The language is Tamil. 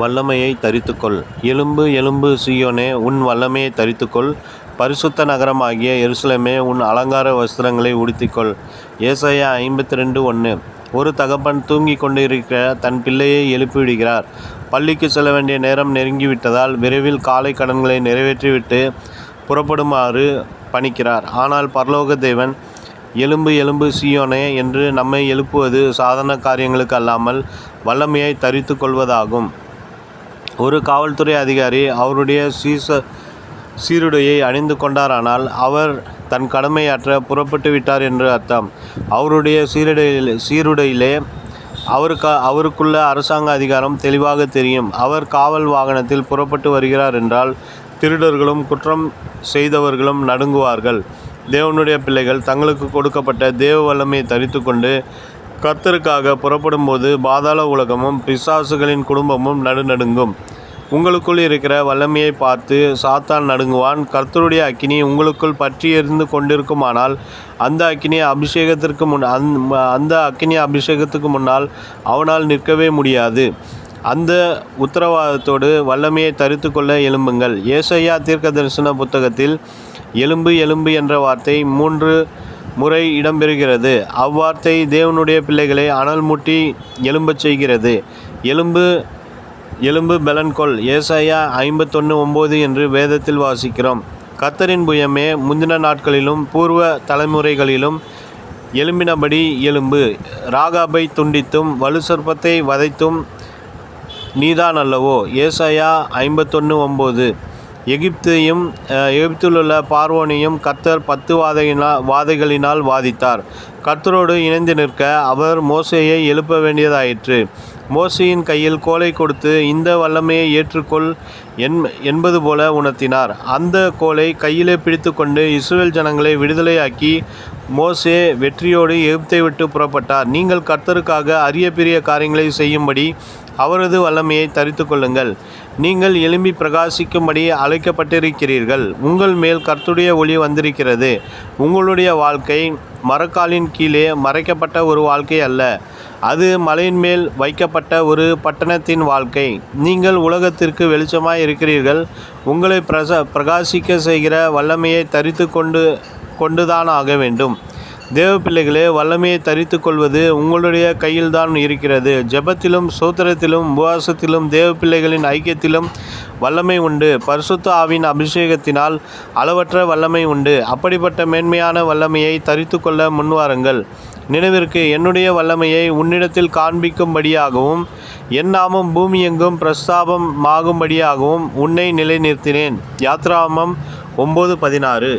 வல்லமையை தரித்துக்கொள். எழும்பு எழும்பு சீயோனே, உன் வல்லமையை தரித்துக்கொள். பரிசுத்த நகரமாகிய எருசலேமே, உன் அலங்கார வஸ்திரங்களை உடுத்திக்கொள். ஏசாயா 52:1. ஒரு தகப்பன் தூங்கிக் கொண்டிருக்கிற தன் பிள்ளையை எழுப்பிவிடுகிறார். பள்ளிக்கு செல்ல வேண்டிய நேரம் நெருங்கிவிட்டதால் விரைவில் காலை கடன்களை நிறைவேற்றிவிட்டு புறப்படுமாறு பணிக்கிறார். ஆனால் பரலோக தேவன் எழும்பு எழும்பு சீயோனே என்று நம்மை எழுப்புவது சாதாரண காரியங்களுக்கு அல்லாமல் வல்லமையை தரித்து கொள்வதாகும். ஒரு காவல்துறை அதிகாரி அவருடைய சீருடையை அணிந்து கொண்டாரானால் அவர் தன் கடமையாற்ற புறப்பட்டு விட்டார் என்று அர்த்தம். அவருடைய சீருடையிலே அவருக்குள்ள அரசாங்க அதிகாரம் தெளிவாக தெரியும். அவர் காவல் வாகனத்தில் புறப்பட்டு வருகிறார் என்றால் திருடர்களும் குற்றம் செய்தவர்களும் நடுங்குவார்கள். தேவனுடைய பிள்ளைகள் தங்களுக்கு கொடுக்கப்பட்ட தேவ வல்லமையை தரித்து கொண்டு கர்த்தருக்காக புறப்படும்போது பாதாள உலகமும் பிசாசுகளின் குடும்பமும் நடுநடுங்கும். உங்களுக்குள் இருக்கிற வல்லமையை பார்த்து சாத்தான் நடுங்குவான். கர்த்தருடைய அக்கினி உங்களுக்குள் பற்றி எரிந்து கொண்டிருக்குமானால் அந்த அக்கினி அபிஷேகத்துக்கு முன்னால் அவனால் நிற்கவே முடியாது. அந்த உத்தரவாதத்தோடு வல்லமையை தரித்து கொள்ள எழும்புங்கள். ஏசாயா தீர்க்கதரிசன புத்தகத்தில் எலும்பு எலும்பு என்ற வார்த்தை 3 முறை இடம்பெறுகிறது. அவ்வார்த்தை தேவனுடைய பிள்ளைகளை அனல் மூட்டி எழும்பச் செய்கிறது. எலும்பு எலும்பு பெலன்கொள். ஏசாயா 51:9 என்று வேதத்தில் வாசிக்கிறோம். கர்த்தரின் புயமே, முந்தின நாட்களிலும் பூர்வ தலைமுறைகளிலும் எழும்பினபடி எழும்பு. ராகாபை துண்டித்தும் வலு சர்ப்பத்தை வதைத்தும் நீதான் அல்லவோ. ஏசாயா 51:9. எகிப்திலுள்ள பார்வோனையும் கர்த்தர் 10 வாதைகளினால் வாதித்தார். கர்த்தரோடு இணைந்து நிற்க அவர் மோசேயை எழுப்ப வேண்டியதாயிற்று. மோசேயின் கையில் கோலை கொடுத்து இந்த வல்லமையை ஏற்றுக்கொள் என்பது போல உணர்த்தினார். அந்த கோலை கையிலே பிடித்து கொண்டு இஸ்ரவேல் ஜனங்களை விடுதலையாக்கி மோசே வெற்றியோடு எகிப்தை விட்டு புறப்பட்டார். நீங்கள் கர்த்தருக்காக அரிய பெரிய காரியங்களை செய்யும்படி அவரது வல்லமையை தரித்து கொள்ளுங்கள். நீங்கள் எழும்பி பிரகாசிக்கும்படி அழைக்கப்பட்டிருக்கிறீர்கள். உங்கள் மேல் கர்த்தருடைய ஒளி வந்திருக்கிறது. உங்களுடைய வாழ்க்கை மரக்காலின் கீழே மறைக்கப்பட்ட ஒரு வாழ்க்கை அல்ல. அது மலையின் மேல் வைக்கப்பட்ட ஒரு பட்டணத்தின் வாழ்க்கை. நீங்கள் உலகத்திற்கு வெளிச்சமாய் இருக்கிறீர்கள். உங்களை பிரகாசிக்க செய்கிற வல்லமையை தரித்து கொண்டுதான் ஆக வேண்டும். தேவ பிள்ளைகளே, வல்லமையை தரித்து கொள்வது உங்களுடைய கையில்தான் இருக்கிறது. ஜெபத்திலும் ஸ்தோத்திரத்திலும் உபவாசத்திலும் தேவ பிள்ளைகளின் ஐக்கியத்திலும் வல்லமை உண்டு. பரிசுத்த ஆவியின் அபிஷேகத்தினால் அளவற்ற வல்லமை உண்டு. அப்படிப்பட்ட மேன்மையான வல்லமையை தரித்து கொள்ள முன்வாருங்கள். நினைவிற்கு, என்னுடைய வல்லமையை உன்னிடத்தில் காண்பிக்கும்படியாகவும் என் நாமம் பூமி எங்கும் பிரஸ்தாபமாகும்படியாகவும் உன்னை நிலைநிறுத்தினேன். யாத்ராகமம் 9:16.